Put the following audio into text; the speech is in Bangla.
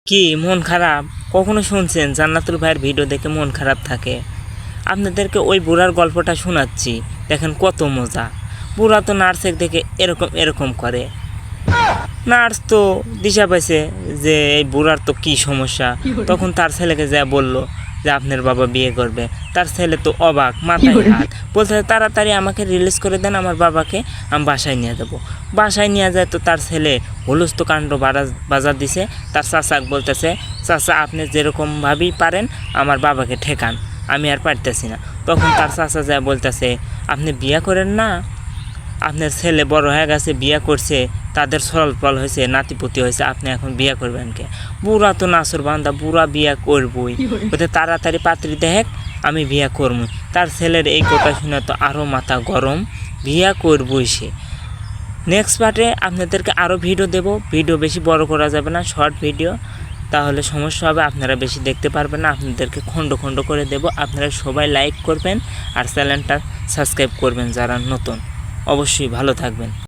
কি মন খারাপ? কখনো শুনছেন জান্নাতুল ভাইয়ের ভিডিও দেখে মন খারাপ থাকে? আপনাদেরকে ওই বুড়ার গল্পটা শোনাচ্ছি, দেখেন কত মজা। বুড়া তো নার্সের দেখে এরকম এরকম করে। নার্স তো দিশা পাইছে যে এই বুড়ার তো কী সমস্যা, তখন তার ছেলেকে যা বলল যে আপনার বাবা বিয়ে করবে। তার ছেলে তো অবাক, মাথায় হাত, বলতে তাড়াতাড়ি আমাকে রিলিজ করে দেন, আমার বাবাকে আমি বাসায় নিয়ে যাবো। বাসায় নিয়ে যায় তো তার ছেলে হুলস্থ কাণ্ড বাজার দিছে। তার চাচাক বলতেছে, চাচা আপনি যেরকমভাবেই পারেন আমার বাবাকে ঠেকান, আমি আর পারতেছি না। তখন তার চাচা যা বলতেছে, আপনি বিয়ে করেন না, আপনার ছেলে বড় হয়ে গেছে, বিয়ে করছে, তাদের সরল ফল হয়েছে, নাতিপুতি হয়েছে, আপনি এখন বিয়ে করবেন কে? বুড়া তো নাসর বান্দা, বুড়া বিয়ে করবই, ওতে তাড়াতাড়ি পাত্রী দেখ, আমি বিয়ে করবো। তার ছেলের এই কথা শুনে তো আরও মাথা গরম, বিয়ে করবই সে। নেক্সট পার্টে আপনাদেরকে আরও ভিডিও দেব। ভিডিও বেশি বড় করা যাবে না, শর্ট ভিডিও, তাহলে সমস্যা হবে, আপনারা বেশি দেখতে পারবেন না। আপনাদেরকে খণ্ড খণ্ড করে দেব। আপনারা সবাই লাইক করবেন আর চ্যানেলটা সাবস্ক্রাইব করবেন যারা নতুন। অবশ্যই ভালো থাকবেন।